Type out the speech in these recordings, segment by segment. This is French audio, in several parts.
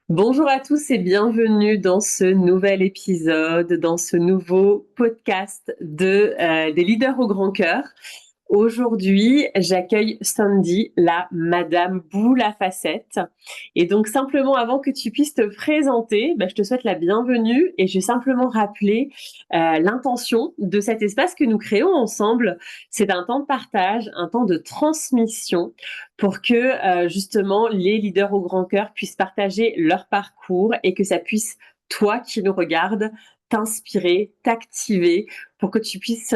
Bonjour à tous et bienvenue dans ce nouvel épisode, dans ce nouveau podcast des leaders au grand cœur. Aujourd'hui, j'accueille Sandy, la Madame Boule à facettes. Et donc, simplement, avant que tu puisses te présenter, je te souhaite la bienvenue et je vais simplement rappeler l'intention de cet espace que nous créons ensemble. C'est un temps de partage, un temps de transmission pour que justement les leaders au grand cœur puissent partager leur parcours et que ça puisse, toi qui nous regardes, t'inspirer, t'activer pour que tu puisses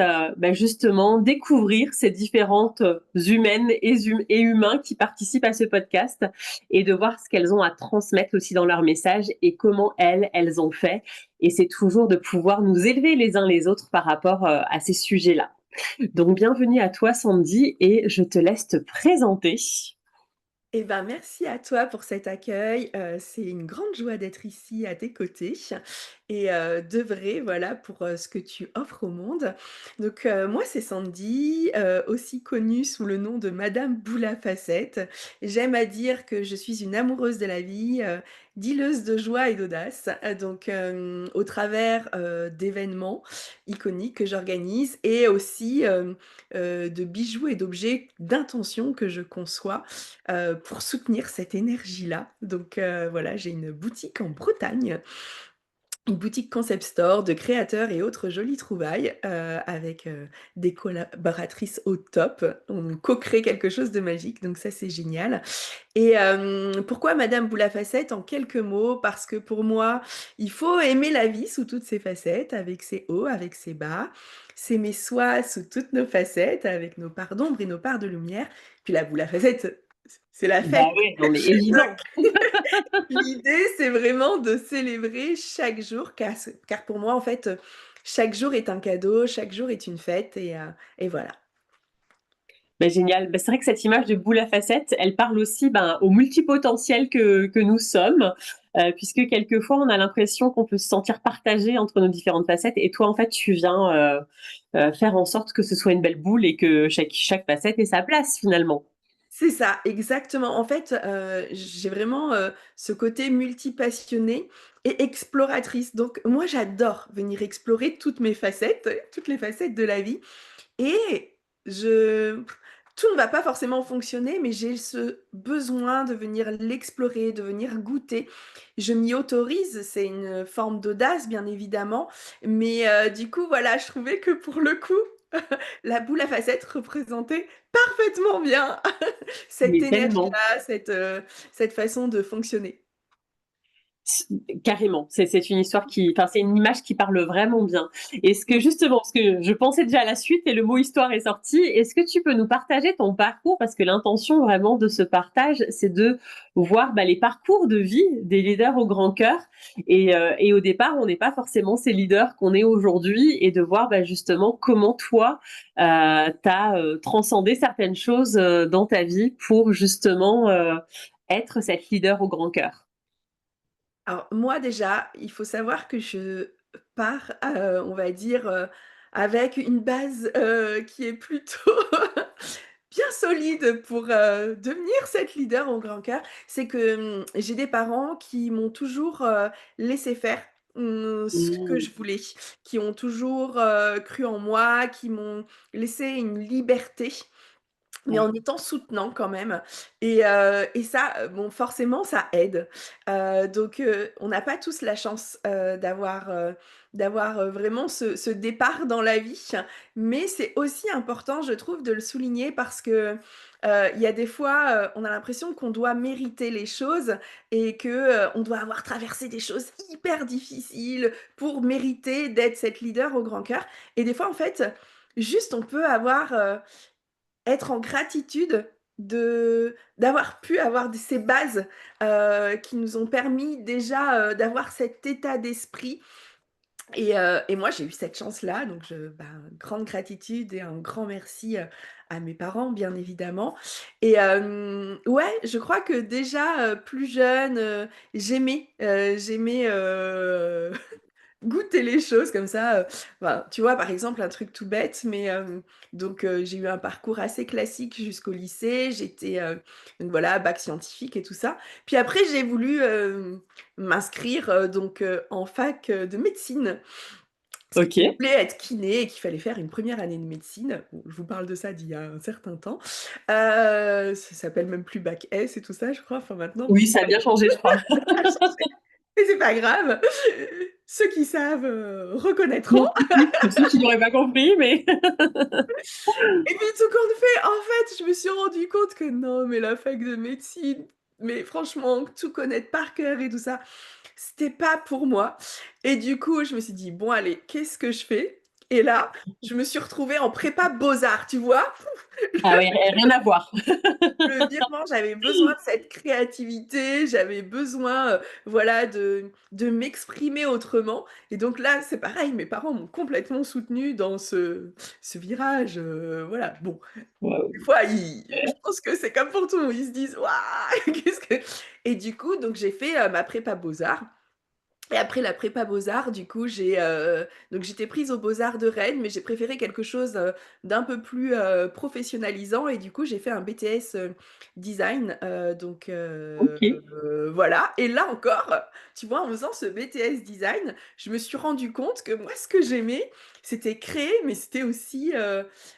justement découvrir ces différentes humaines et humains qui participent à ce podcast et de voir ce qu'elles ont à transmettre aussi dans leur message et comment elles ont fait. Et c'est toujours de pouvoir nous élever les uns les autres par rapport à ces sujets-là. Donc bienvenue à toi Sandy et je te laisse te présenter. Eh ben, merci à toi pour cet accueil, c'est une grande joie d'être ici à tes côtés et d'œuvrer, voilà, pour, ce que tu offres au monde. Donc, moi, c'est Sandy, aussi connue sous le nom de Madame Boule à facettes. J'aime à dire que je suis une amoureuse de la vie, dealeuse de joie et d'audace, donc au travers, d'événements iconiques que j'organise et aussi, de bijoux et d'objets d'intention que je conçois pour soutenir cette énergie-là. Donc voilà, j'ai une boutique en Bretagne, une boutique concept store de créateurs et autres jolies trouvailles, avec, des collaboratrices au top. On co-crée quelque chose de magique, donc ça, c'est génial. Et pourquoi Madame Boule à facettes? En quelques mots, parce que pour moi, il faut aimer la vie sous toutes ses facettes, avec ses hauts, avec ses bas. S'aimer soi sous toutes nos facettes, avec nos parts d'ombre et nos parts de lumière. Puis la boule à facettes, c'est la Bah fête. oui, non mais Donc évident. l'idée, c'est vraiment de célébrer chaque jour, car pour moi, en fait, chaque jour est un cadeau, chaque jour est une fête et voilà. Génial. C'est vrai que cette image de boule à facettes, elle parle aussi au multipotentiel que nous sommes, puisque quelquefois on a l'impression qu'on peut se sentir partagé entre nos différentes facettes. Et toi, en fait, tu viens faire en sorte que ce soit une belle boule et que chaque facette ait sa place finalement. C'est ça, exactement. En fait, j'ai vraiment, ce côté multipassionné et exploratrice. Donc moi, j'adore venir explorer toutes les facettes de la vie et je tout ne va pas forcément fonctionner, mais j'ai ce besoin de venir l'explorer, de venir goûter. Je m'y autorise, c'est une forme d'audace, bien évidemment, mais du coup, voilà, je trouvais que pour le coup, la boule à facettes représentait parfaitement bien cette Mais tellement. énergie-là, cette façon de fonctionner. Carrément, c'est une histoire c'est une image qui parle vraiment bien. Est-ce que justement, parce que je pensais déjà à la suite et le mot histoire est sorti, est-ce que tu peux nous partager ton parcours? Parce que l'intention vraiment de ce partage, c'est de voir les parcours de vie des leaders au grand cœur. Et au départ, on n'est pas forcément ces leaders qu'on est aujourd'hui et de voir justement comment toi, t'as transcendé certaines choses dans ta vie pour justement être cette leader au grand cœur. Alors moi déjà, il faut savoir que je pars, on va dire, avec une base, qui est plutôt bien solide pour, devenir cette leader au grand cœur. C'est que, j'ai des parents qui m'ont toujours, laissé faire, ce que Mmh. je voulais, qui ont toujours, cru en moi, qui m'ont laissé une liberté mais en étant soutenant quand même et ça, bon forcément ça aide. Donc on n'a pas tous la chance, d'avoir, vraiment ce départ dans la vie. Mais c'est aussi important je trouve de le souligner parce que, il y a des fois, on a l'impression qu'on doit mériter les choses et que, on doit avoir traversé des choses hyper difficiles pour mériter d'être cette leader au grand cœur et des fois en fait, juste on peut avoir, être en gratitude d'avoir pu avoir ces bases, qui nous ont permis déjà, d'avoir cet état d'esprit et moi j'ai eu cette chance-là donc grande gratitude et un grand merci, à mes parents bien évidemment et ouais, je crois que déjà, plus jeune, j'aimais goûter les choses comme ça, enfin, tu vois, par exemple, un truc tout bête, mais donc j'ai eu un parcours assez classique jusqu'au lycée. J'étais, donc voilà, bac scientifique et tout ça. Puis après, j'ai voulu, m'inscrire, donc en fac, de médecine. Parce que Ok. je voulais être kiné et qu'il fallait faire une première année de médecine. Bon, je vous parle de ça d'il y a un certain temps. Ça s'appelle même plus bac S et tout ça, je crois, enfin maintenant, bon, Oui, ça a bien changé, je crois. mais c'est pas grave. Ceux qui savent, reconnaîtront. Non, pour ceux qui n'auraient pas compris, mais Et puis tout compte fait, en fait, je me suis rendu compte que non, mais la fac de médecine, mais franchement, tout connaître par cœur et tout ça, c'était pas pour moi. Et du coup, je me suis dit: «Bon allez, qu'est-ce que je fais?» Et là, je me suis retrouvée en prépa beaux-arts, tu vois? ah ouais, rien à voir. Le virement, j'avais besoin de cette créativité, j'avais besoin, voilà, de m'exprimer autrement et donc là, c'est pareil, mes parents m'ont complètement soutenue dans ce virage, voilà. Bon, des fois, je pense que c'est comme pour tout, ils se disent: «Waouh, qu'est-ce que» et du coup, donc j'ai fait, ma prépa beaux-arts et après la prépa beaux-arts, du coup, donc j'étais prise aux Beaux-Arts de Rennes, mais j'ai préféré quelque chose, d'un peu plus, professionnalisant et du coup, j'ai fait un BTS, design, donc Ok. voilà et là encore, tu vois, en faisant ce BTS design, je me suis rendu compte que moi, ce que j'aimais, c'était créer, mais c'était aussi,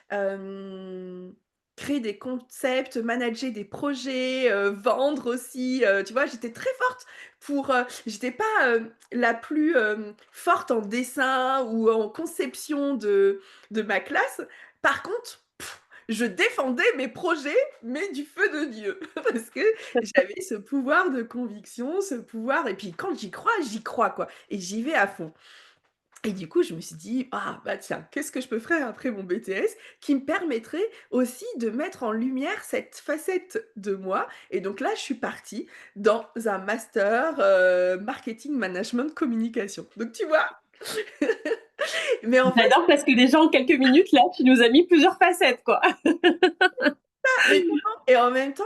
hem, créer des concepts, manager des projets, vendre aussi, tu vois? J'étais très forte j'étais pas, la plus, forte en dessin ou en conception de ma classe. Par contre, je défendais mes projets, mais du feu de Dieu. Parce que j'avais ce pouvoir de conviction, ce pouvoir et puis quand j'y crois, quoi et j'y vais à fond. Et du coup, je me suis dit: «Ah bah tiens, qu'est-ce que je peux faire après mon BTS qui me permettrait aussi de mettre en lumière cette facette de moi?» Et donc là, je suis partie dans un master, marketing management communication. Donc tu vois? Mais en fait J'adore parce que déjà en quelques minutes, là, tu nous as mis plusieurs facettes, quoi. mais tellement et en même temps,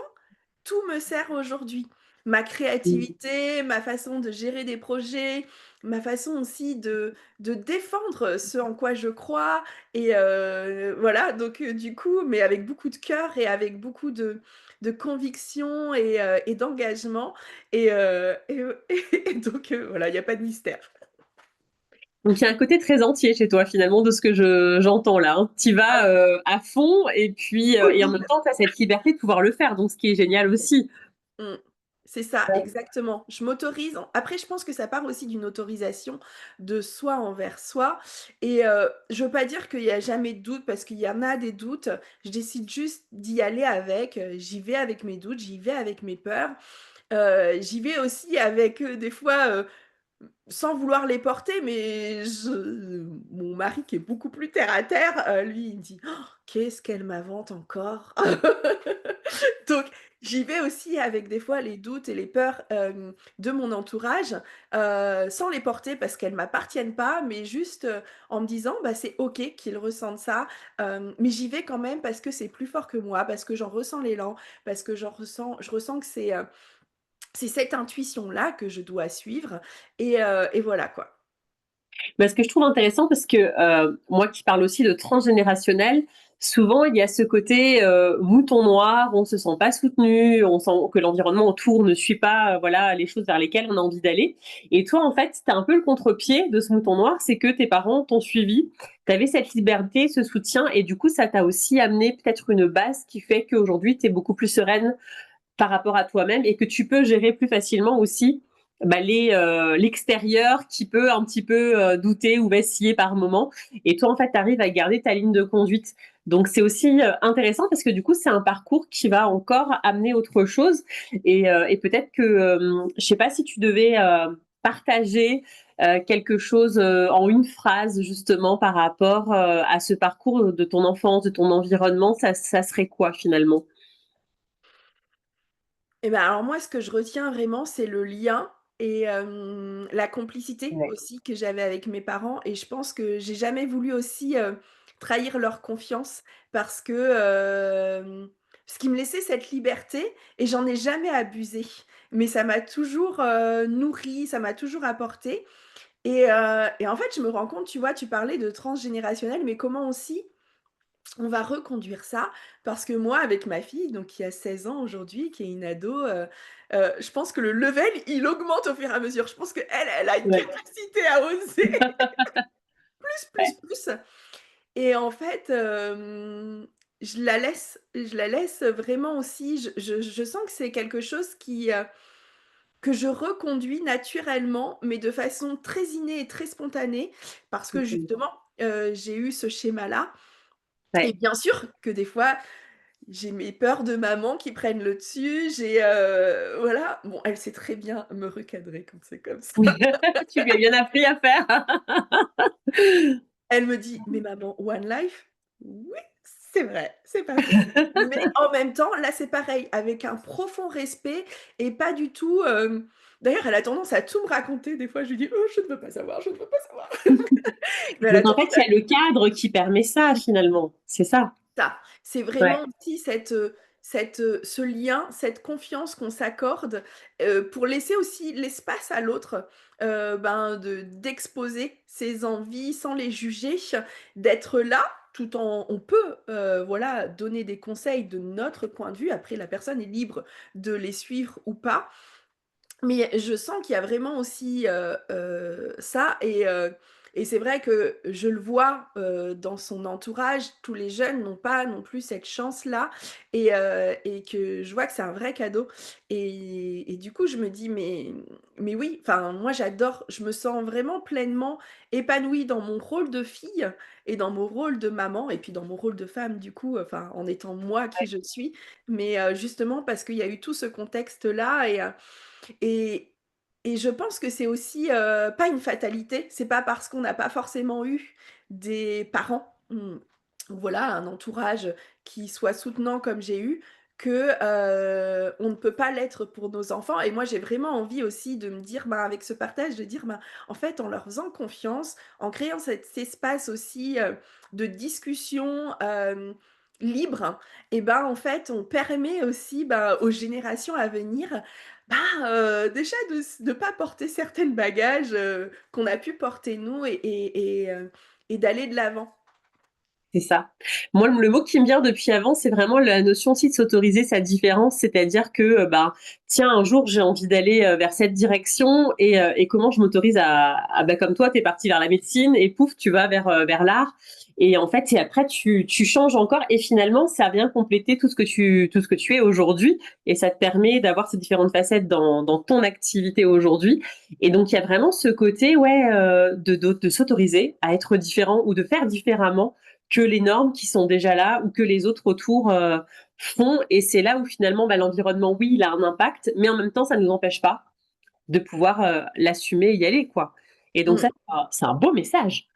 tout me sert aujourd'hui. Ma Mm. créativité, ma façon de gérer des projets, ma façon aussi de défendre ce en quoi je crois et voilà donc du coup, mais avec beaucoup de cœur et avec beaucoup de conviction et d'engagement et donc voilà, il y a pas de mystère. Donc il y a un côté très entier chez toi finalement de ce que j'entends là. Hein. Tu vas à fond et puis et en même temps tu as cette liberté de pouvoir le faire, donc ce qui est génial aussi. Mmh. C'est ça, exactement. Je m'autorise après je pense que ça part aussi d'une autorisation de soi envers soi et je veux pas dire qu'il y a jamais de doute parce qu'il y en a des doutes. Je décide juste d'y aller avec, j'y vais avec mes doutes, j'y vais avec mes peurs, j'y vais aussi avec, des fois, sans vouloir les porter, mais mon mari qui est beaucoup plus terre à terre, lui, il me dit: «Oh, qu'est-ce qu'elle m'invente encore?» Donc j'y vais aussi avec des fois les doutes et les peurs, de mon entourage, sans les porter parce qu'elles m'appartiennent pas, mais juste, en me disant: «Bah, c'est OK qu'ils ressentent ça, mais j'y vais quand même parce que c'est plus fort que moi, parce que j'en ressens l'élan, parce que je ressens que c'est cette intuition-là que je dois suivre» et voilà quoi. Bah, ce que je trouve intéressant parce que moi qui parle aussi de transgénérationnel, souvent il y a ce côté mouton noir, on se sent pas soutenu, on sent que l'environnement autour ne suit pas voilà les choses vers lesquelles on a envie d'aller. Et toi en fait, tu as un peu le contre-pied de ce mouton noir, c'est que tes parents t'ont suivi, tu avais cette liberté, ce soutien et du coup ça t'a aussi amené peut-être une base qui fait qu'aujourd'hui tu es beaucoup plus sereine par rapport à toi-même et que tu peux gérer plus facilement aussi bah, l'extérieur qui peut un petit peu douter ou vaciller par moment. Et toi, en fait, tu arrives à garder ta ligne de conduite. Donc, c'est aussi intéressant parce que du coup, c'est un parcours qui va encore amener autre chose. Et peut-être que, je sais pas si tu devais partager quelque chose en une phrase justement par rapport à ce parcours de ton enfance, de ton environnement, ça serait quoi finalement? Et ben, alors moi, ce que je retiens vraiment, c'est le lien et la complicité Ouais. aussi que j'avais avec mes parents et je pense que j'ai jamais voulu aussi, trahir leur confiance parce que, parce qu'ils me laissaient cette liberté et j'en ai jamais abusé. Mais ça m'a toujours, nourrie, ça m'a toujours apporté Et en fait, je me rends compte, tu vois, tu parlais de transgénérationnel, mais comment aussi on va reconduire ça? Parce que moi, avec ma fille, donc qui a 16 ans aujourd'hui, qui est une ado, je pense que le level, il augmente au fur et à mesure. Je pense qu'elle, elle a une Ouais. capacité à oser Ouais. plus. Et en fait, je la laisse vraiment aussi je sens que c'est quelque chose que je reconduis naturellement, mais de façon très innée et très spontanée parce que Mmh. justement, j'ai eu ce schéma-là et Ouais. bien sûr que des fois, j'ai mes peurs de maman qui prennent le dessus, voilà. Bon, elle sait très bien me recadrer quand c'est comme ça. Tu lui as bien appris à faire. Elle me dit: «Mais maman, one life?» Oui, c'est vrai, c'est pas faux. Mais en même temps, là, c'est pareil, avec un profond respect et pas du tout, d'ailleurs, elle a tendance à tout me raconter. Des fois, je lui dis: «Oh, je ne veux pas savoir, je ne veux pas savoir». Mais elle a Donc en fait, tendance il à y a le cadre qui permet ça finalement, c'est ça? ça. C'est Ouais. vraiment aussi ce lien, cette confiance qu'on s'accorde, pour laisser aussi l'espace à l'autre, ben, d'exposer ses envies sans les juger, d'être là tout en on peut, voilà, donner des conseils de notre point de vue. Après la personne est libre de les suivre ou pas. Mais je sens qu'il y a vraiment aussi, ça et c'est vrai que je le vois, dans son entourage. Tous les jeunes n'ont pas non plus cette chance-là et que je vois que c'est un vrai cadeau et du coup, je me dis: «Mais oui», enfin, moi, j'adore, je me sens vraiment pleinement épanouie dans mon rôle de fille et dans mon rôle de maman et puis dans mon rôle de femme, du coup, enfin, en étant moi qui je suis. Mais justement parce qu'il y a eu tout ce contexte-là et et je pense que c'est aussi, pas une fatalité. C'est pas parce qu'on n'a pas forcément eu des parents, voilà, un entourage qui soit soutenant comme j'ai eu, que, on ne peut pas l'être pour nos enfants et moi, j'ai vraiment envie aussi de me dire, ben, avec ce partage, de dire, ben, en fait, en leur faisant confiance, en créant cet espace aussi, de discussion, libre et ben, en fait, on permet aussi, bah, aux générations à venir, bah, déjà de pas porter certains bagages, qu'on a pu porter nous et d'aller de l'avant. C'est ça. Moi, le mot qui me vient depuis avant, c'est vraiment la notion aussi de s'autoriser sa différence, c'est-à-dire que, bah, tiens, un jour, j'ai envie d'aller vers cette direction et comment je m'autorise bah, comme toi, tu es parti vers la médecine et pouf, tu vas vers l'art. Et en fait, et après, tu changes encore et finalement, ça vient compléter tout ce que tu es aujourd'hui et ça te permet d'avoir ces différentes facettes dans ton activité aujourd'hui. Et donc, il y a vraiment ce côté, ouais, de s'autoriser à être différent ou de faire différemment que les normes qui sont déjà là ou que les autres autour font. Et c'est là où finalement, bah, l'environnement, oui, il a un impact, mais en même temps, ça ne nous empêche pas de pouvoir l'assumer et y aller, quoi. Et donc ça, Mmh. c'est un beau message.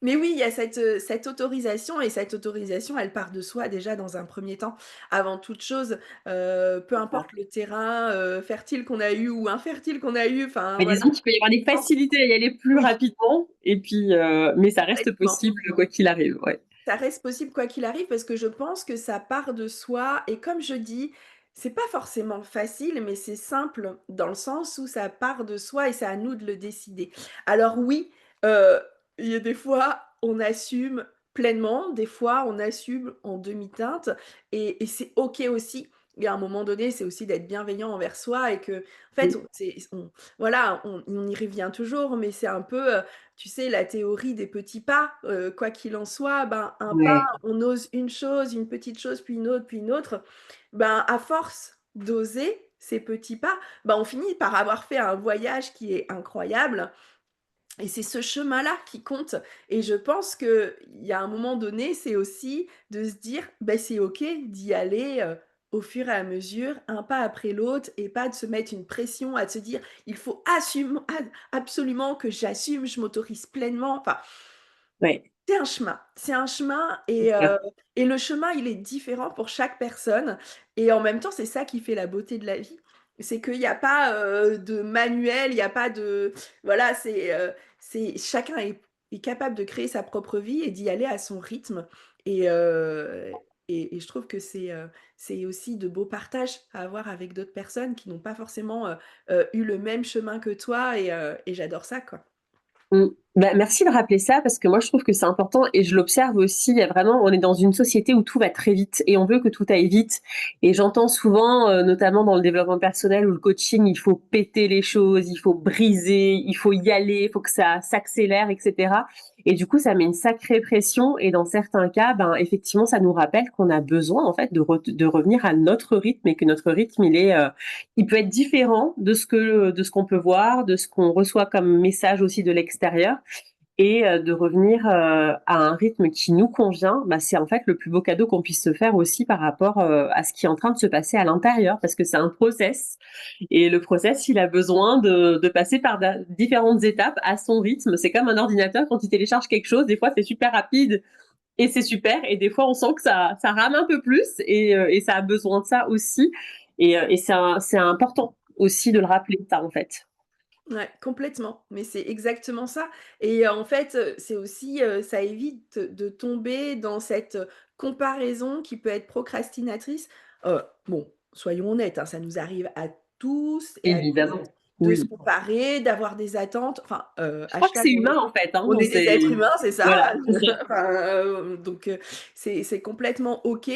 Mais oui, il y a cette autorisation et cette autorisation, elle part de soi déjà dans un premier temps. Avant toute chose, peu importe le terrain, fertile qu'on a eu ou infertile qu'on a eu, enfin Mais voilà. disons qu'il peut y avoir des facilités à y aller plus Oui, rapidement, et puis, mais ça reste complètement. possible quoi qu'il arrive. Ouais. Ça reste possible quoi qu'il arrive parce que je pense que ça part de soi et comme je dis, c'est pas forcément facile, mais c'est simple dans le sens où ça part de soi et c'est à nous de le décider. Alors oui, heu, il y a des fois, on assume pleinement, des fois, on assume en demi-teinte et c'est OK aussi. Et à un moment donné, c'est aussi d'être bienveillant envers soi et que en fait, Mmh. voilà, on y revient toujours, mais c'est un peu, tu sais, la théorie des petits pas, quoi qu'il en soit, ben, un pas, Ouais. on ose une chose, une petite chose, puis une autre. Ben, à force d'oser ces petits pas, ben, on finit par avoir fait un voyage qui est incroyable et c'est ce chemin-là qui compte et je pense qu'il y a un moment donné, c'est aussi de se dire: ben c'est OK d'y aller, au fur et à mesure, un pas après l'autre et pas de se mettre une pression à se dire: «Il faut absolument que j'assume, je m'autorise pleinement». Enfin, Ouais. c'est un chemin Super. et le chemin, il est différent pour chaque personne et en même temps, c'est ça qui fait la beauté de la vie. C'est qu'il y a pas, de manuel, il y a pas de voilà, c'est chacun est capable de créer sa propre vie et d'y aller à son rythme et et je trouve que c'est aussi de beaux partages à avoir avec d'autres personnes qui n'ont pas forcément, eu le même chemin que toi et j'adore ça, quoi. Mmh. Bah, merci de rappeler ça parce que moi je trouve que c'est important et je l'observe aussi. Il y a vraiment, on est dans une société où tout va très vite et on veut que tout aille vite. Et j'entends souvent, notamment dans le développement personnel ou le coaching, il faut péter les choses, il faut briser, il faut y aller, il faut que ça s'accélère, etc. Et du coup, ça met une sacrée pression. Et dans certains cas, ben effectivement, ça nous rappelle qu'on a besoin en fait de revenir à notre rythme et que notre rythme, il peut être différent de ce qu'on peut voir, de ce qu'on reçoit comme message aussi de l'extérieur et de revenir à un rythme qui nous convient, bah, c'est en fait le plus beau cadeau qu'on puisse se faire aussi par rapport à ce qui est en train de se passer à l'intérieur, parce que c'est un process. Et le process, il a besoin de passer par différentes étapes à son rythme. C'est comme un ordinateur quand il télécharge quelque chose, des fois c'est super rapide et c'est super, et des fois on sent que ça rame un peu plus et ça a besoin de ça aussi. Et c'est important aussi de le rappeler, ça en fait. Ouais, complètement, mais c'est exactement ça et en fait, c'est aussi, ça évite de tomber dans cette, comparaison qui peut être procrastinatrice. Bon, soyons honnêtes, hein, ça nous arrive à tous et à toutes Évidemment, de se oui. comparer, d'avoir des attentes, enfin, Je crois que hashtag c'est humain en fait, hein, on est des êtres c'est humains, c'est ça? voilà, c'est ça. Enfin, donc c'est complètement OK.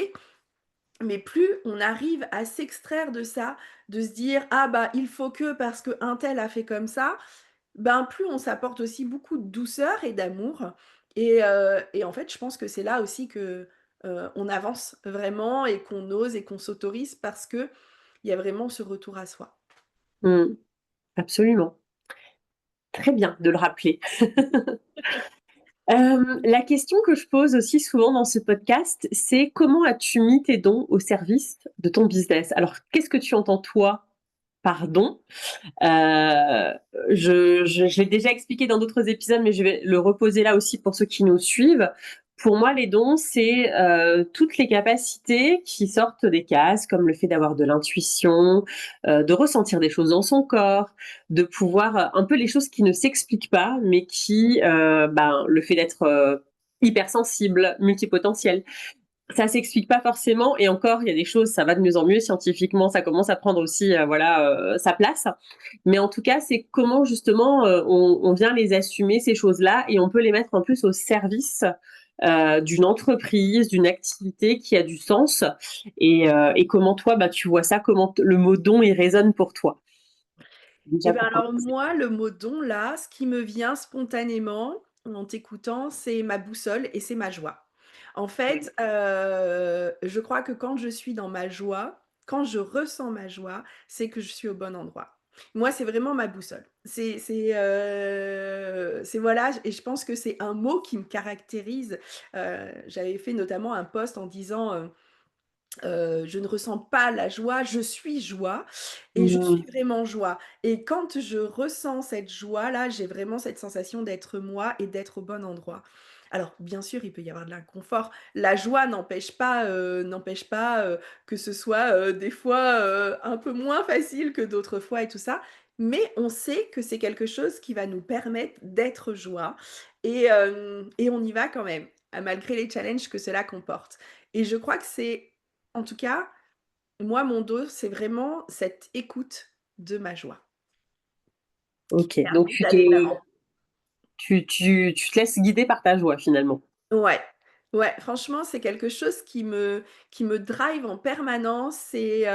Mais plus on arrive à s'extraire de ça, de se dire: «Ah bah, il faut que parce qu'un tel a fait comme ça», ben, plus on s'apporte aussi beaucoup de douceur et d'amour et en fait, je pense que c'est là aussi que, on avance vraiment et qu'on ose et qu'on s'autorise parce qu'il y a vraiment ce retour à soi. Mmh, absolument. Très bien de le rappeler. La question que je pose aussi souvent dans ce podcast, c'est: comment as-tu mis tes dons au service de ton business? Alors, qu'est-ce que tu entends toi par don? Euh, je l'ai déjà expliqué dans d'autres épisodes, mais je vais le reposer là aussi pour ceux qui nous suivent. Pour moi, les dons, c'est toutes les capacités qui sortent des cases, comme le fait d'avoir de l'intuition, de ressentir des choses dans son corps, de pouvoir un peu les choses qui ne s'expliquent pas, mais qui, ben, le fait d'être hypersensible, multipotentiel, ça s'explique pas forcément, et encore, il y a des choses, ça va de mieux en mieux scientifiquement, ça commence à prendre aussi, voilà, sa place. Mais en tout cas, c'est comment justement on vient les assumer ces choses-là et on peut les mettre en plus au service d'une entreprise, d'une activité qui a du sens. Et comment toi, bah, tu vois ça, comment le mot don il résonne pour toi Et déjà ben, pour alors commencer. moi, le mot don là, ce qui me vient spontanément en t'écoutant, c'est ma boussole et c'est ma joie. En fait, je crois que quand je suis dans ma joie, quand je ressens ma joie, c'est que je suis au bon endroit. Moi, c'est vraiment ma boussole. C'est voilà et je pense que c'est un mot qui me caractérise. J'avais fait notamment un post en disant, je ne ressens pas la joie, je suis joie et je Mmh. suis vraiment joie et quand je ressens cette joie-là, j'ai vraiment cette sensation d'être moi et d'être au bon endroit. Alors bien sûr, il peut y avoir de l'inconfort. La joie n'empêche pas, que ce soit, des fois, un peu moins facile que d'autres fois et tout ça, mais on sait que c'est quelque chose qui va nous permettre d'être joie et on y va quand même, malgré les challenges que cela comporte et je crois que c'est en tout cas, moi, mon dos, c'est vraiment cette écoute de ma joie qui Ok, me donc permet d'aller de l'avant. tu te laisses guider par ta joie finalement. Ouais, ouais, franchement, c'est quelque chose qui me drive en permanence et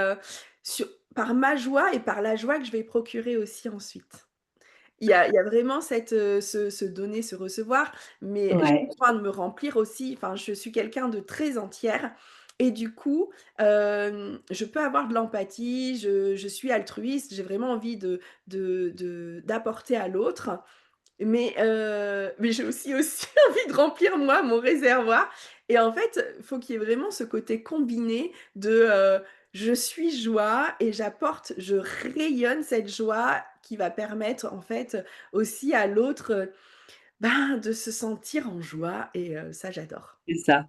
sur par ma joie et par la joie que je vais procurer aussi ensuite. Il y a vraiment ce donner, ce recevoir, mais j'ai Ouais. besoin de me remplir aussi. Enfin, je suis quelqu'un de très entière et du coup, je peux avoir de l'empathie, je suis altruiste, j'ai vraiment envie d'apporter à l'autre, mais j'ai aussi envie de remplir moi mon réservoir et en fait, faut qu'il y ait vraiment ce côté combiné je suis joie et je rayonne cette joie qui va permettre en fait aussi à l'autre, ben, de se sentir en joie et ça j'adore. C'est ça.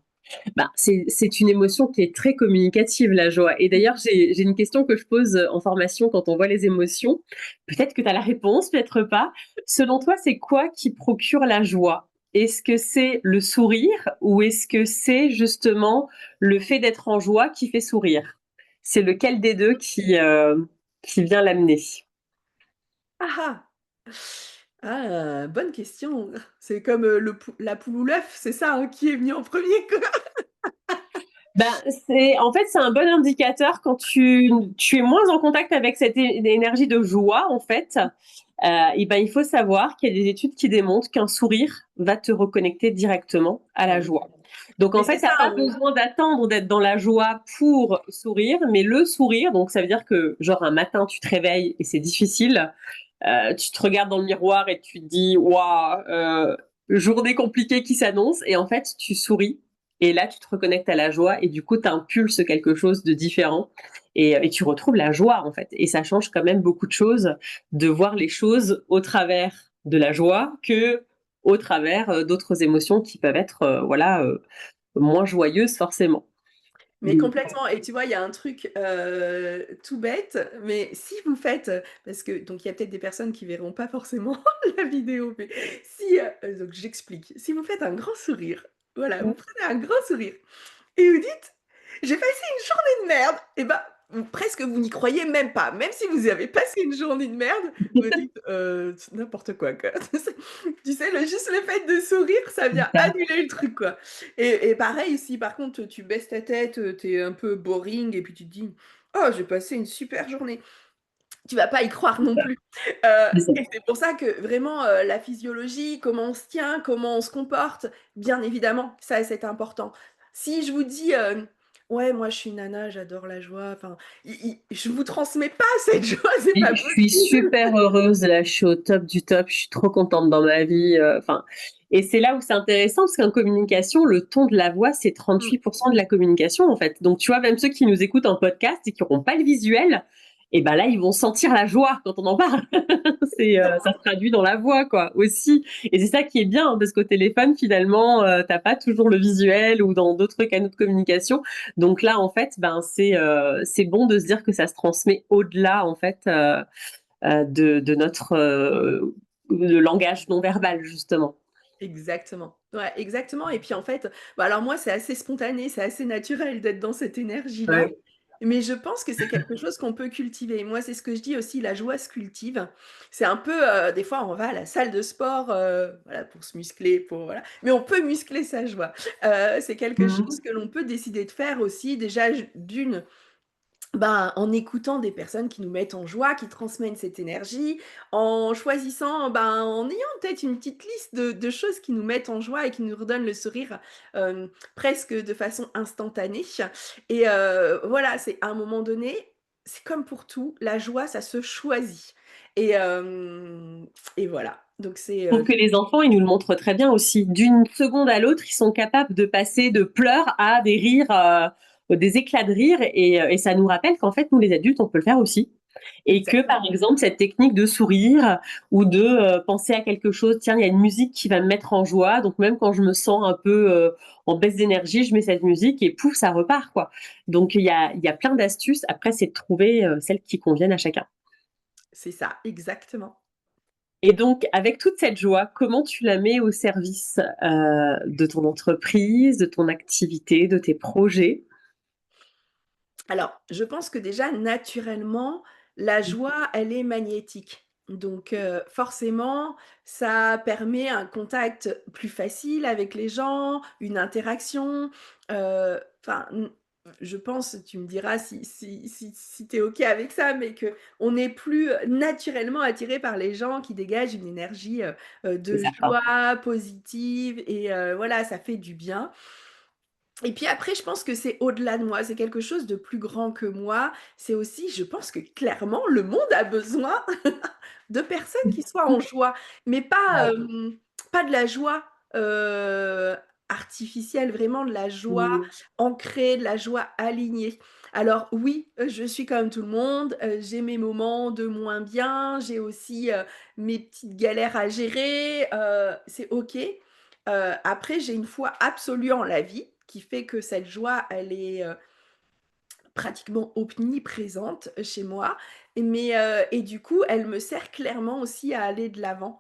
Bah, c'est une émotion qui est très communicative, la joie. Et d'ailleurs, j'ai une question que je pose en formation quand on voit les émotions. Peut-être que tu as la réponse, peut-être pas. Selon toi, c'est quoi qui procure la joie? est-ce que c'est le sourire ou est-ce que c'est justement le fait d'être en joie qui fait sourire? C'est lequel des 2 qui vient l'amener? Ah ah! Ah, bonne question. C'est comme, le pou la poule ou l'œuf, c'est ça, hein, qui est venu en premier quoi? Ben, c'est un bon indicateur quand tu es moins en contact avec cette énergie de joie, en fait. Et ben, il faut savoir qu'il y a des études qui démontrent qu'un sourire va te reconnecter directement à Bah la oui. joie. Donc, en Mais c'est fait, tu ça, as pas on besoin d'attendre d'être dans la joie pour sourire, mais le sourire, donc ça veut dire que, genre, un matin, tu te réveilles et c'est difficile, tu te regardes dans le miroir et tu te dis, waouh, journée compliquée qui s'annonce, et en fait, tu souris. Et là, tu te reconnectes à la joie et du coup, tu impulses quelque chose de différent et tu retrouves la joie en fait. Et ça change quand même beaucoup de choses de voir les choses au travers de la joie que au travers d'autres émotions qui peuvent être moins joyeuses forcément. mais complètement et tu vois, il y a un truc, tout bête, mais si vous faites, parce que donc il y a peut-être des personnes qui verront pas forcément la vidéo, mais si, donc j'explique. Si vous faites un grand sourire, voilà, vous prenez un grand sourire et vous dites: «J'ai passé une journée de merde» et ben, presque vous n'y croyez même pas. Même si vous avez passé une journée de merde, vous dites: «C'est n'importe quoi». Tu sais, juste le fait de sourire, ça vient annuler le truc, quoi et pareil, si par contre tu baisses ta tête, tu es un peu boring et puis tu te dis: «Oh, j'ai passé une super journée». Tu vas pas y croire non plus. Et c'est pour ça que vraiment, la physiologie, comment on se tient, comment on se comporte, bien évidemment, ça c'est important. Si je vous dis, «Ouais, moi je suis une nana, j'adore la joie», enfin, i i je vous transmets pas cette joie, c'est pas Je suis possible. super heureuse, là, je suis au top du top, je suis trop contente dans ma vie. Enfin, et c'est là où c'est intéressant parce qu'en communication, le ton de la voix, c'est Mmh. 38% de la communication en fait. Donc tu vois, même ceux qui nous écoutent en podcast et qui n'auront pas le visuel, et ben là, ils vont sentir la joie quand on en parle. Ça se traduit dans la voix, quoi, aussi. Et c'est ça qui est bien, hein, parce qu'au téléphone, finalement, t'as pas toujours le visuel ou dans d'autres canaux de communication. Donc là, en fait, ben c'est bon de se dire que ça se transmet au-delà, en fait, de notre le langage non verbal, justement. Exactement. Ouais, exactement et puis en fait, bah, alors moi, c'est assez spontané, c'est assez naturel d'être dans cette énergie-là, Ouais. mais je pense que c'est quelque chose qu'on peut cultiver. Moi, c'est ce que je dis aussi, la joie se cultive. C'est un peu, des fois, on va à la salle de sport, voilà, pour se muscler, pour voilà, mais on peut muscler sa joie. C'est quelque chose Mhm. que l'on peut décider de faire aussi déjà j d'une ben, en écoutant des personnes qui nous mettent en joie, qui transmettent cette énergie, en choisissant, ben, en ayant peut-être une petite liste de choses qui nous mettent en joie et qui nous redonnent le sourire, presque de façon instantanée et voilà, c'est à un moment donné, c'est comme pour tout, la joie, ça se choisit et et voilà, donc c'est, Je trouve que les enfants, ils nous le montrent très bien aussi. D'une seconde à l'autre, ils sont capables de passer de pleurs à des rires, des éclats de rire, et ça nous rappelle qu'en fait, nous les adultes, on peut le faire aussi. Et que par exactement, exemple, cette technique de sourire ou de penser à quelque chose, tiens, il y a une musique qui va me mettre en joie, donc même quand je me sens un peu en baisse d'énergie, je mets cette musique et pouf, ça repart, quoi. Donc il y a plein d'astuces. Après, c'est de trouver celles qui conviennent à chacun. c'est ça, exactement. Et donc, avec toute cette joie, comment tu la mets au service de ton entreprise, de ton activité, de tes projets? Alors, je pense que déjà, naturellement, la joie, elle est magnétique. Donc, forcément, ça permet un contact plus facile avec les gens, une interaction. Enfin, je pense, tu me diras si tu es OK avec ça, mais qu'on est plus naturellement attiré par les gens qui dégagent une énergie C'est de certain. joie positive et voilà, ça fait du bien. Et puis après, je pense que c'est au-delà de moi, c'est quelque chose de plus grand que moi. C'est aussi, je pense que clairement, le monde a besoin de personnes qui soient en joie, mais pas, Ouais. pas de la joie, artificielle, vraiment de la joie Mmh. ancrée, de la joie alignée. Alors oui, je suis comme tout le monde, j'ai mes moments de moins bien, j'ai aussi, mes petites galères à gérer, c'est OK. Après, j'ai une foi absolue en la vie qui fait que cette joie, elle est, pratiquement omniprésente chez moi et du coup, elle me sert clairement aussi à aller de l'avant,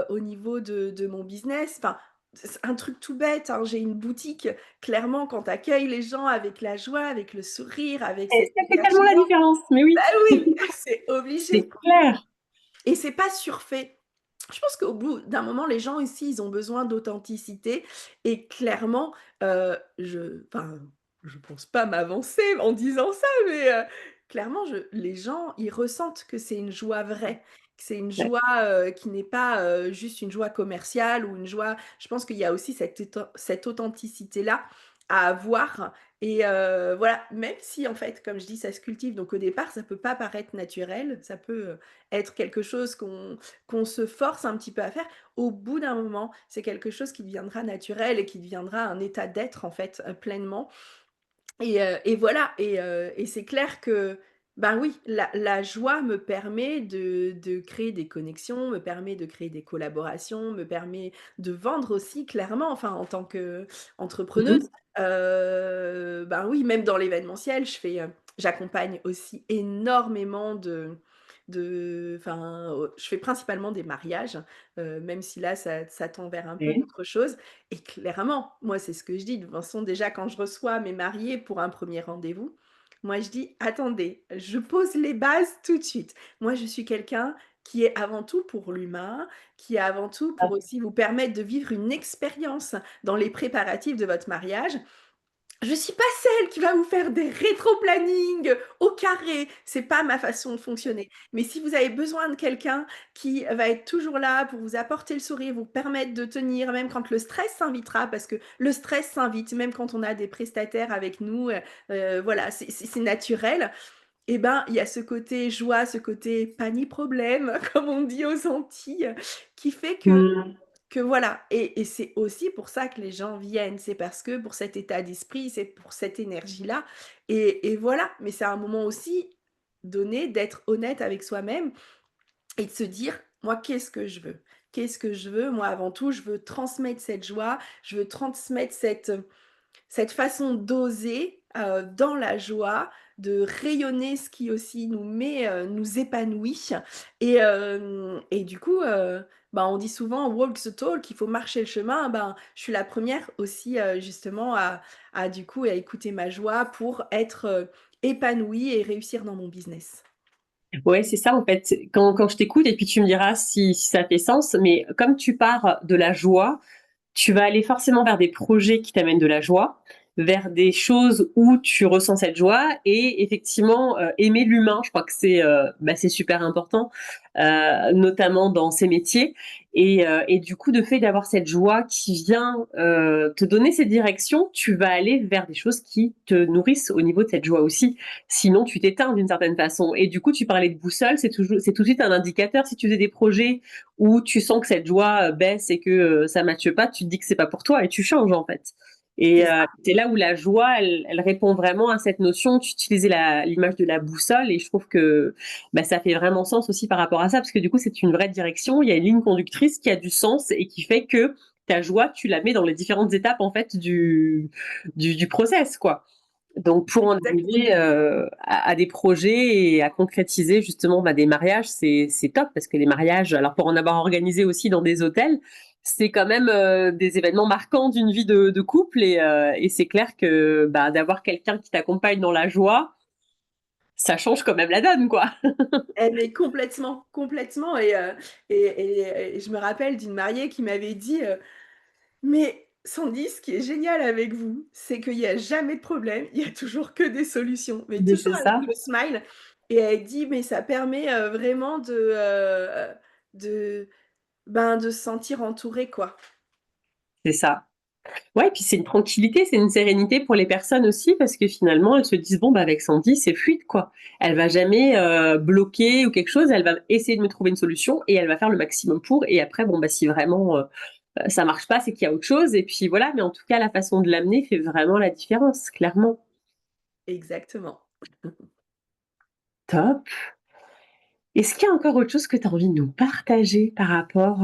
au niveau de mon business. Enfin, c'est un truc tout bête, hein, j'ai une boutique, clairement quand tu accueilles les gens avec la joie, avec le sourire, avec Et cette ça fait tellement la énergie-là, différence, mais oui, bah oui, c'est c'est obligé. clair. Et c'est pas surfait. Je pense qu'au bout d'un moment, les gens ici, ils ont besoin d'authenticité et clairement, je pense pas m'avancer en disant ça, mais clairement, les gens, ils ressentent que c'est une joie vraie, que c'est une Ouais. joie, qui n'est pas, juste une joie commerciale ou une joie. Je pense qu'il y a aussi cette authenticité-là à avoir et voilà, même si en fait, comme je dis, ça se cultive, donc au départ, ça peut pas paraître naturel, ça peut, être quelque chose qu'on se force un petit peu à faire. Au bout d'un moment, c'est quelque chose qui deviendra naturel et qui deviendra un état d'être en fait, pleinement et voilà et c'est clair que, ben, oui, la joie me permet de créer des connexions, me permet de créer des collaborations, me permet de vendre aussi clairement, enfin, en tant Mmh qu'entrepreneuse. mh. Ben, oui, même dans l'événementiel, j'accompagne aussi énormément je fais principalement des mariages, même si là ça tend vers un peu Ouais. d'autres choses et clairement, moi, c'est ce que je dis. De toute façon, déjà, quand je reçois mes mariés pour un premier rendez-vous, moi, je dis: «Attendez, je pose les bases tout de suite». Moi, je suis quelqu'un qui est avant tout pour l'humain, qui est avant tout pour aussi vous permettre de vivre une expérience dans les préparatifs de votre mariage. Je suis pas celle qui va vous faire des rétro-planning au carré, c'est pas ma façon de fonctionner. Mais si vous avez besoin de quelqu'un qui va être toujours là pour vous apporter le sourire, vous permettre de tenir même quand le stress s'invitera, parce que le stress s'invite même quand on a des prestataires avec nous, voilà, c'est naturel. Et ben, il y a ce côté joie, ce côté pas ni problème, comme on dit aux Antilles, qui fait Mmh. que voilà et c'est aussi pour ça que les gens viennent, c'est parce que pour cet état d'esprit, c'est pour cette énergie-là et voilà. Mais c'est un moment aussi donné d'être honnête avec soi-même et de se dire: «Moi, qu'est-ce que je veux? Qu'est-ce que je veux? Moi, avant tout, je veux transmettre cette joie, je veux transmettre cette façon d'oser, dans la joie, de rayonner ce qui aussi nous épanouit et du coup, bah, on dit souvent: «Walk the talk», il faut marcher le chemin. Ben, je suis la première aussi, justement à du coup, à écouter ma joie pour être, épanouie et réussir dans mon business. Ouais, c'est ça en fait. Quand je t'écoute et puis tu me diras si ça fait sens, mais comme tu pars de la joie, tu vas aller forcément vers des projets qui t'amènent de la joie, vers des choses où tu ressens cette joie et effectivement, aimer l'humain, je crois que c'est super important, notamment dans ces métiers et du coup, de fait d'avoir cette joie qui vient, te donner cette direction, tu vas aller vers des choses qui te nourrissent au niveau de cette joie aussi. Sinon, tu t'éteins d'une certaine façon et du coup, tu parlais de boussole, c'est tout de suite un indicateur. Si tu faisais des projets où tu sens que cette joie baisse et que ça ne matche pas, tu te dis que c'est pas pour toi et tu changes en fait. Et C'est ça, c'est là où la joie, elle répond vraiment à cette notion. Tu utilisais l'image de la boussole et je trouve que ça fait vraiment sens aussi par rapport à ça parce que du coup, c'est une vraie direction. Il y a une ligne conductrice qui a du sens et qui fait que ta joie, tu la mets dans les différentes étapes en fait du process quoi. Donc pour en exactement. arriver à des projets et à concrétiser justement des mariages, c'est top parce que les mariages, alors pour en avoir organisé aussi dans des hôtels, c'est quand même des événements marquants d'une vie de couple et c'est clair que d'avoir quelqu'un qui t'accompagne dans la joie, ça change quand même la donne, quoi. Eh mais complètement, complètement et je me rappelle d'une mariée qui m'avait dit, mais Sandy, ce qui est génial avec vous, c'est qu'il y a jamais de problème, il y a toujours que des solutions, mais toujours C'est avec ça, le smile et elle dit: «Mais ça permet, vraiment de, de se sentir entouré, quoi». c'est ça. Ouais, puis c'est une tranquillité, c'est une sérénité pour les personnes aussi parce que finalement elles se disent bon avec Sandy c'est fluide quoi. Elle va jamais bloquer ou quelque chose, elle va essayer de me trouver une solution et elle va faire le maximum pour et après si vraiment ça marche pas c'est qu'il y a autre chose et puis voilà mais en tout cas la façon de l'amener fait vraiment la différence clairement. Exactement. Top. Est-ce qu'il y a encore autre chose que tu as envie de nous partager par rapport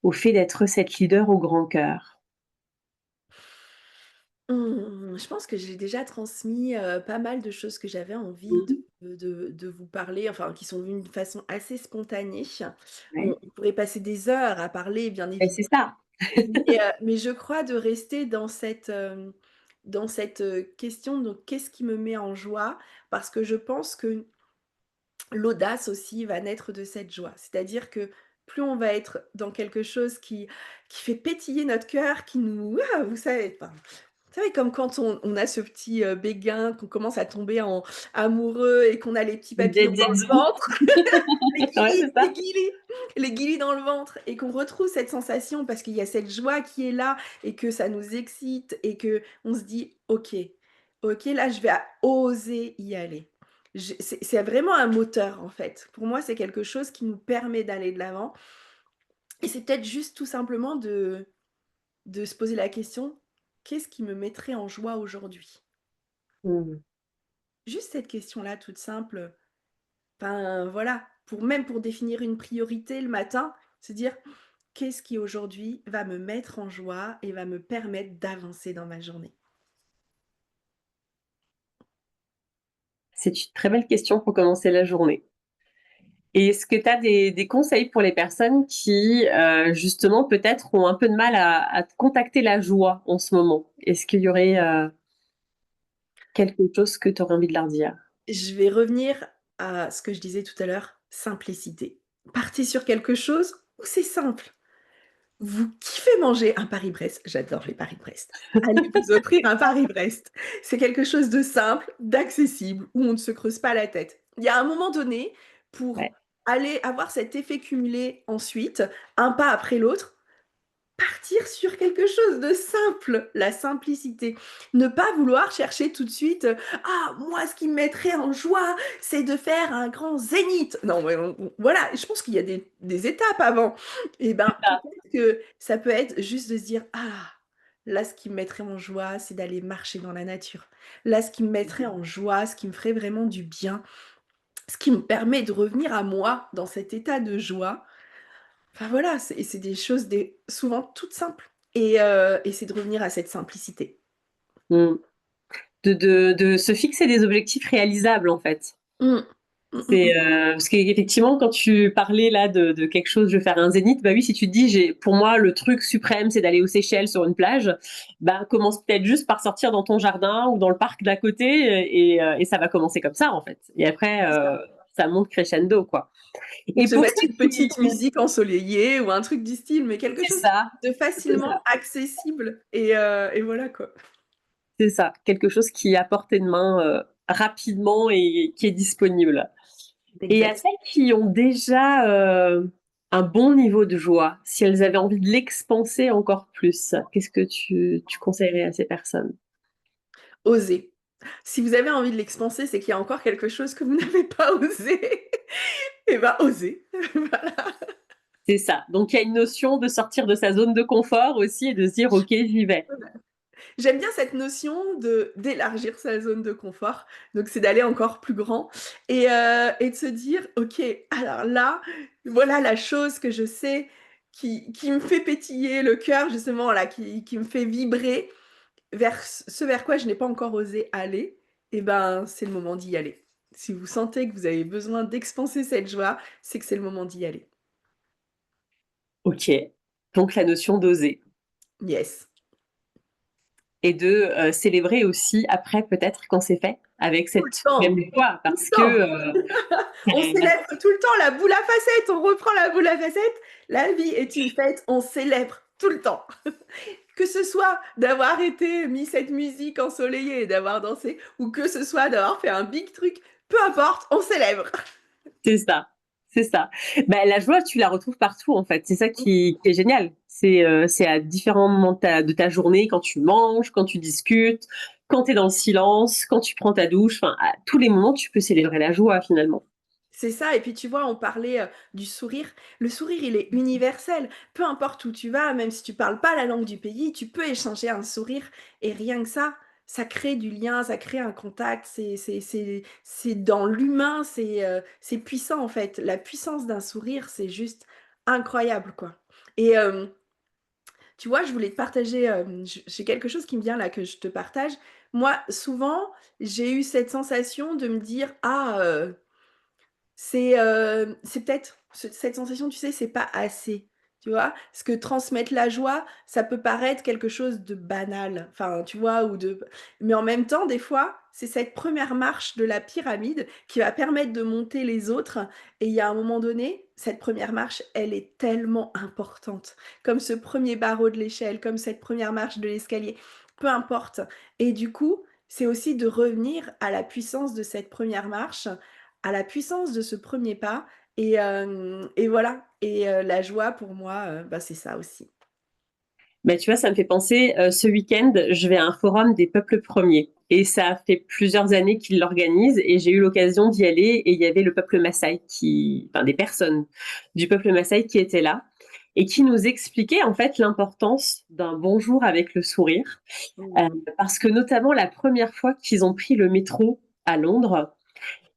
au fait d'être cette leader au grand cœur? Je pense que j'ai déjà transmis, pas mal de choses que j'avais envie Mmh. de vous parler, enfin qui sont venues de façon assez spontanée. Ouais. On pourrait passer des heures à parler bien C'est évidemment ça. Mais je crois de rester dans cette, question, donc qu'est-ce qui me met en joie? Parce que je pense que l'audace aussi va naître de cette joie. C'est-à-dire que plus on va être dans quelque chose qui fait pétiller notre cœur, qui nous ah, vous savez comme quand on a ce petit, béguin, qu'on commence à tomber en amoureux et qu'on a les petits papillons dans le Zetsu. ventre, les Ouais, guilis, c'est ça. les guilis dans le ventre et qu'on retrouve cette sensation parce qu'il y a cette joie qui est là et que ça nous excite et qu'on se dit: «OK, OK, là je vais oser y aller». C'est vraiment un moteur en fait. Pour moi, c'est quelque chose qui nous permet d'aller de l'avant et c'est peut-être juste tout simplement de se poser la question: «Qu'est-ce qui me mettrait en joie aujourd'hui?» Mmh. Juste cette question-là toute simple, enfin voilà, pour définir une priorité le matin, se dire: «Qu'est-ce qui aujourd'hui va me mettre en joie et va me permettre d'avancer dans ma journée?» C'est une très belle question pour commencer la journée. Et est-ce que tu as des conseils pour les personnes qui, justement, peut-être ont un peu de mal à contacter la joie en ce moment? Est-ce qu'il y aurait, quelque chose que tu aurais envie de leur dire? Je vais revenir à ce que je disais tout à l'heure, simplicité. Partez sur quelque chose où c'est simple. Vous kiffez manger un Paris-Brest, j'adore les Paris-Brest. Allez vous offrir un Paris-Brest. C'est quelque chose de simple, d'accessible, où on ne se creuse pas la tête. Il y a un moment donné, pour Ouais. aller avoir cet effet cumulé ensuite, un pas après l'autre, partir sur quelque chose de simple, la simplicité. Ne pas vouloir chercher tout de suite, «Ah, moi, ce qui me mettrait en joie, c'est de faire un grand zénith». Non, mais voilà, je pense qu'il y a des étapes avant. Et ben, Ça. peut-être que ça peut être juste de se dire: «Ah, là, ce qui me mettrait en joie, c'est d'aller marcher dans la nature. Là, ce qui me mettrait en joie, ce qui me ferait vraiment du bien, ce qui me permet de revenir à moi dans cet état de joie». Enfin voilà, c'est des choses souvent toutes simples et c'est de revenir à cette simplicité. Mmh. De se fixer des objectifs réalisables, en fait. Mmh. Mmh, mmh C'est, mh. parce qu'effectivement, quand tu parlais là de quelque chose, je vais faire un zénith, bah oui, si tu te dis, pour moi, le truc suprême, c'est d'aller aux Seychelles sur une plage, bah commence peut-être juste par sortir dans ton jardin ou dans le parc d'à côté et ça va commencer comme ça, en fait. Et après, C'est ça. ça monte crescendo, quoi. Ou Et se pour mettre ceux une qui petite musique ensoleillée ou un truc du style, mais quelque c'est chose ça, de c'est facilement ça, accessible et voilà quoi. c'est ça, quelque chose qui est à portée de main, rapidement et qui est disponible. Et à Exact. celles qui ont déjà, un bon niveau de joie, si elles avaient envie de l'expanser encore plus, qu'est-ce que tu conseillerais à ces personnes? Oser. Si vous avez envie de l'expanser, c'est qu'il y a encore quelque chose que vous n'avez pas osé et ben osez. Voilà. C'est ça, donc il y a une notion de sortir de sa zone de confort aussi et de se dire: «OK, j'y vais». J'aime bien cette notion de d'élargir sa zone de confort, donc c'est d'aller encore plus grand et de se dire: «OK, alors là, voilà la chose que je sais qui me fait pétiller le cœur justement là, qui me fait vibrer vers ce vers quoi je n'ai pas encore osé aller et ben, c'est le moment d'y aller». Si vous sentez que vous avez besoin d'expanser cette joie, c'est que c'est le moment d'y aller. OK, donc la notion d'oser Yes. et de, célébrer aussi après peut-être quand c'est fait, avec Tout le cette même temps, joie tout parce le que, temps. On célèbre tout le temps la boule à facettes, on reprend la boule à facettes. La vie est une fête, on célèbre tout le temps. Que ce soit d'avoir été mis cette musique ensoleillée et d'avoir dansé ou que ce soit d'avoir fait un big truc, peu importe, on célèbre. c'est ça, c'est ça. Bah, la joie, tu la retrouves partout, en fait. C'est ça qui est génial. C'est à différents moments de ta journée, quand tu manges, quand tu discutes, quand tu es dans le silence, quand tu prends ta douche, enfin, à tous les moments, tu peux célébrer la joie, finalement. C'est ça et puis tu vois, on parlait, du sourire. Le sourire, il est universel. Peu importe où tu vas, même si tu parles pas la langue du pays, tu peux échanger un sourire et rien que ça crée du lien, ça crée un contact. C'est dans l'humain, c'est puissant en fait. La puissance d'un sourire, c'est juste incroyable, quoi et tu vois, je voulais te partager, j'ai quelque chose qui me vient là, que je te partage. Moi, souvent, j'ai eu cette sensation de me dire: «Ah, c'est peut-être cette sensation, tu sais, c'est pas assez. tu vois? Parce que transmettre la joie, ça peut paraître quelque chose de banal, enfin, tu vois? Mais en même temps, des fois, c'est cette première marche de la pyramide qui va permettre de monter les autres et il y a un moment donné, cette première marche, elle est tellement importante. Comme ce premier barreau de l'échelle, comme cette première marche de l'escalier, peu importe et du coup, c'est aussi de revenir à la puissance de cette première marche, à la puissance de ce premier pas et voilà la joie pour moi, bah, c'est ça aussi. Mais tu vois, ça me fait penser, ce week-end, je vais à un forum des peuples premiers et ça fait plusieurs années qu'ils l'organisent et j'ai eu l'occasion d'y aller et il y avait le peuple Maasai enfin des personnes du peuple Maasai qui étaient là et qui nous expliquaient en fait l'importance d'un bonjour avec le sourire. Mmh. Parce que notamment la première fois qu'ils ont pris le métro à Londres,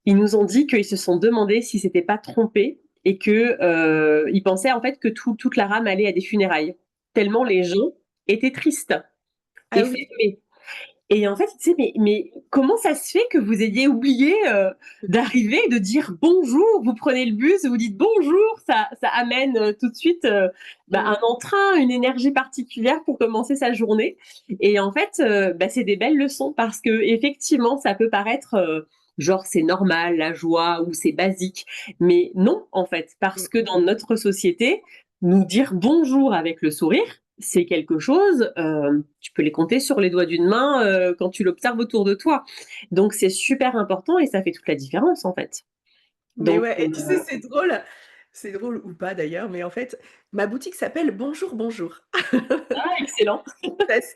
ils nous ont dit qu'ils se sont demandé si c'était pas trompé et que ils pensaient en fait que toute la rame allait à des funérailles, tellement les gens étaient tristes Ah et oui. fermés. Et en fait, tu sais, mais comment ça se fait que vous ayez oublié d'arriver et de dire bonjour? Vous prenez le bus, vous dites bonjour, ça amène tout de suite un Mmh. entrain, une énergie particulière pour commencer sa journée. Et en fait, c'est des belles leçons parce que effectivement, ça peut paraître genre c'est normal, la joie ou c'est basique, mais non en fait, parce Mmh. que dans notre société, nous dire bonjour avec le sourire, c'est quelque chose, tu peux les compter sur les doigts d'une main quand tu l'observes autour de toi. Donc c'est super important et ça fait toute la différence en fait. Mais Donc ouais et tu sais, c'est drôle ou pas d'ailleurs, mais en fait, ma boutique s'appelle Bonjour Bonjour. excellent, Parce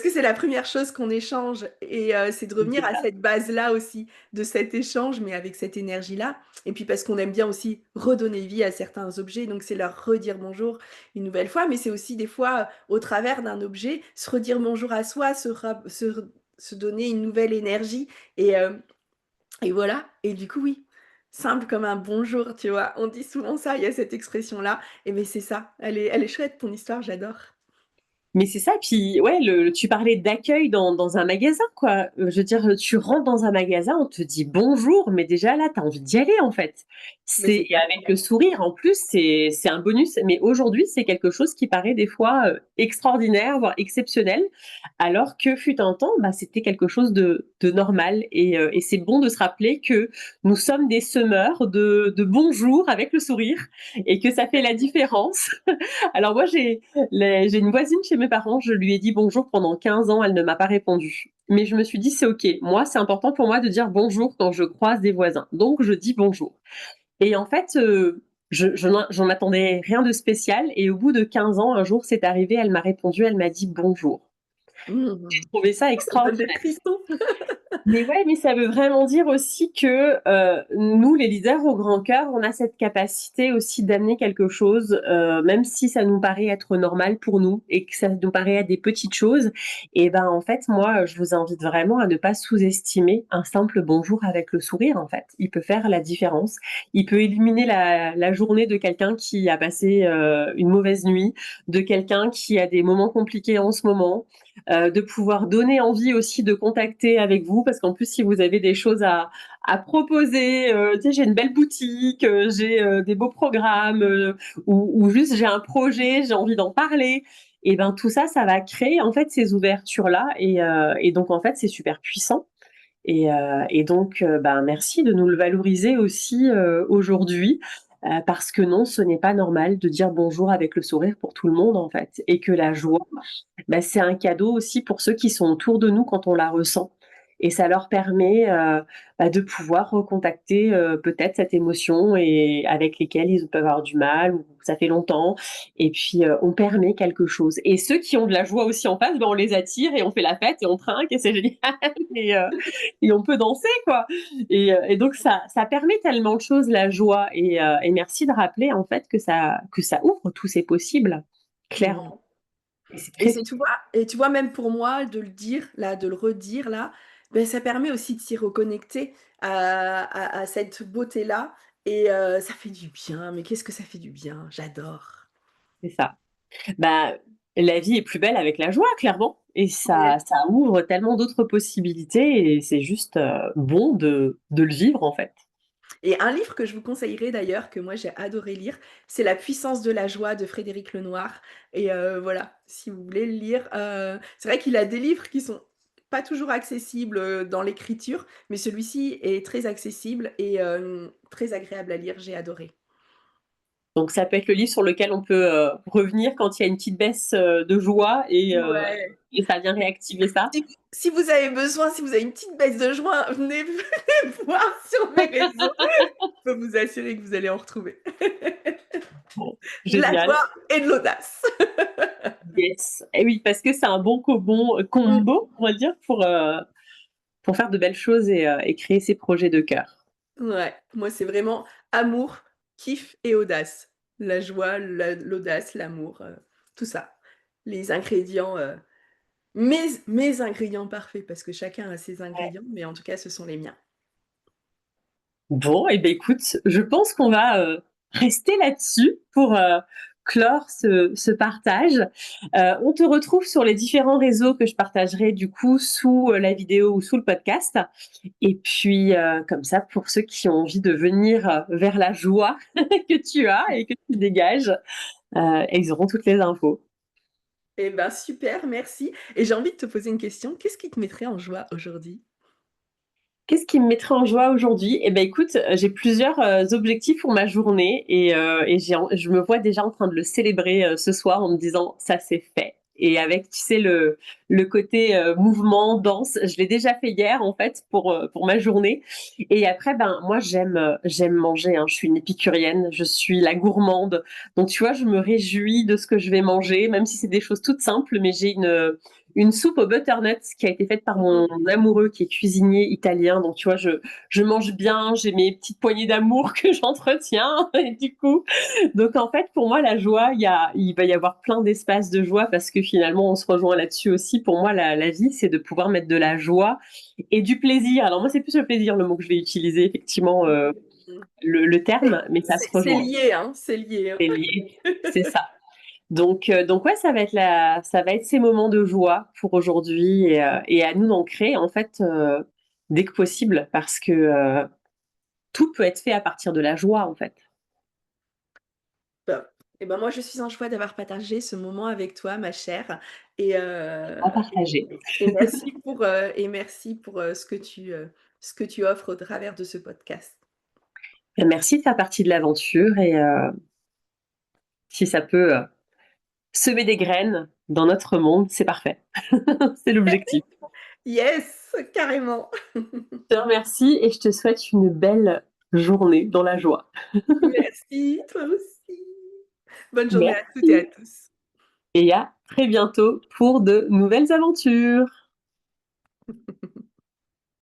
que c'est la première chose qu'on échange et c'est de revenir c'est à ça. cette base-là aussi, de cet échange, mais avec cette énergie-là et puis parce qu'on aime bien aussi redonner vie à certains objets, donc c'est leur redire bonjour une nouvelle fois, mais c'est aussi des fois, au travers d'un objet, se redire bonjour à soi, se donner une nouvelle énergie et et voilà et du coup, oui, simple comme un bonjour, tu vois? On dit souvent ça, il y a cette expression-là et mais c'est ça, elle est chouette ton histoire, j'adore. Mais c'est ça, puis ouais, tu parlais d'accueil dans un magasin, quoi. Je veux dire, tu rentres dans un magasin, on te dit bonjour, mais déjà là, tu as envie d'y aller, en fait. Mais c'est Et avec le sourire, en plus, c'est un bonus. Mais aujourd'hui, c'est quelque chose qui paraît des fois extraordinaire, voire exceptionnel, alors que fut un temps, c'était quelque chose de normal. Et c'est bon de se rappeler que nous sommes des semeurs de bonjour avec le sourire et que ça fait la différence. Alors moi, j'ai une voisine chez mes parents, je lui ai dit bonjour pendant 15 ans, elle ne m'a pas répondu. Mais je me suis dit, c'est OK. Moi, c'est important pour moi de dire bonjour quand je croise des voisins. Donc, je dis bonjour. Et en fait, j'en attendais rien de spécial. Et au bout de 15 ans, un jour, c'est arrivé, elle m'a répondu, elle m'a dit bonjour. mmh. J'ai trouvé ça Ça me donne des extraordinaire. frissons. Mais ouais, mais ça veut vraiment dire aussi que nous, les leaders au grand cœur, on a cette capacité aussi d'amener quelque chose, même si ça nous paraît être normal pour nous et que ça nous paraît être des petites choses. Et ben en fait, moi, je vous invite vraiment à ne pas sous-estimer un simple bonjour avec le sourire. En fait, il peut faire la différence. Il peut éliminer la journée de quelqu'un qui a passé une mauvaise nuit, de quelqu'un qui a des moments compliqués en ce moment de pouvoir donner envie aussi de contacter avec vous, parce qu'en plus, si vous avez des choses à proposer, tu sais, j'ai une belle boutique, j'ai des beaux programmes, ou juste j'ai un projet, j'ai envie d'en parler, et ben tout ça, ça va créer en fait ces ouvertures-là, et donc en fait, c'est super puissant. Et donc, merci de nous le valoriser aussi aujourd'hui, parce que non, ce n'est pas normal de dire bonjour avec le sourire pour tout le monde en fait, et que la joie, c'est un cadeau aussi pour ceux qui sont autour de nous quand on la ressent. Et ça leur permet de pouvoir recontacter peut-être cette émotion et avec lesquelles ils peuvent avoir du mal ou ça fait longtemps. Et puis on permet quelque chose. Et ceux qui ont de la joie aussi en face, on les attire et on fait la fête et on trinque et c'est génial et, euh, et on peut danser quoi. Et donc ça permet tellement de choses la joie et merci de rappeler en fait que ça ouvre tous ces possibles Mmh. clairement. Et c'est Et très c'est tu vois même pour moi de le dire là, de le redire là, beh, ça permet aussi de s'y reconnecter à cette beauté-là et ça fait du bien, mais qu'est-ce que ça fait du bien, j'adore. C'est ça. Bah, la vie est plus belle avec la joie, clairement. Et Ouais. ça ouvre tellement d'autres possibilités et c'est juste bon de le vivre, en fait. Et un livre que je vous conseillerais d'ailleurs, que moi j'ai adoré lire, c'est La puissance de la joie de Frédéric Lenoir et voilà, si vous voulez le lire, c'est vrai qu'il a des livres qui sont pas toujours accessibles, dans l'écriture, mais celui-ci est très accessible et très agréable à lire, j'ai adoré. Donc ça peut être le livre sur lequel on peut revenir quand il y a une petite baisse de joie Ouais. et ça vient réactiver ça. Si vous avez besoin, si vous avez une petite baisse de joie, venez venez voir sur mes réseaux. Je peux vous assurer que vous allez en retrouver. Bon, De la génial. joie et de l'audace. Yes. Et oui, parce que c'est un bon Mmh. combo, on va dire, pour faire de belles choses et créer ses projets de cœur. Ouais, moi, c'est vraiment amour, kiff et audace. La joie, l'audace, l'amour, tout ça. Les ingrédients, mes ingrédients parfaits parce que chacun a ses ingrédients, mais en tout cas, ce sont les miens. Bon, et ben écoute, je pense qu'on va rester là-dessus pour clore ce partage. On te retrouve sur les différents réseaux que je partagerai du coup sous la vidéo ou sous le podcast. Et puis comme ça, pour ceux qui ont envie de venir vers la joie que tu as et que tu dégages, ils auront toutes les infos. Eh ben, super, merci et j'ai envie de te poser une question. Qu'est-ce qui te mettrait en joie aujourd'hui? Qu'est-ce qui me mettrait en joie aujourd'hui? Eh ben écoute, j'ai plusieurs objectifs pour ma journée et je me vois déjà en train de le célébrer ce soir en me disant ça c'est fait. Et avec, tu sais, le côté mouvement, danse, je l'ai déjà fait hier en fait pour ma journée. Et après, ben moi j'aime manger, hein. Je suis une épicurienne, je suis la gourmande. Donc tu vois, je me réjouis de ce que je vais manger, même si c'est des choses toutes simples, mais j'ai une soupe aux butternuts qui a été faite par mon Mmh. amoureux qui est cuisinier italien. Donc, tu vois, je mange bien, j'ai mes petites poignées d'amour que j'entretiens. Et du coup, donc en fait, pour moi, la joie, il va y avoir plein d'espaces de joie parce que finalement, on se rejoint là-dessus aussi. Pour moi, la vie, c'est de pouvoir mettre de la joie et du plaisir. Alors moi, c'est plus le plaisir, le mot que je vais utiliser, effectivement, Mmh. le terme, mais ça se C'est rejoint. lié, hein, c'est lié, hein. C'est lié. C'est ça. Donc ouais, ça va être ces moments de joie pour aujourd'hui et à nous d'en créer en fait dès que possible parce que tout peut être fait à partir de la joie en fait. Bah, et ben, moi, je suis en joie d'avoir partagé ce moment avec toi, ma chère et À partager. et merci pour, ce que tu offres au travers de ce podcast. Merci de faire partie de l'aventure et si ça peut semer des graines dans notre monde, c'est parfait. C'est l'objectif. Yes, carrément. Je te remercie et je te souhaite une belle journée dans la joie. Merci, toi aussi. Bonne journée à toutes et à Merci tous. et à très bientôt pour de nouvelles aventures.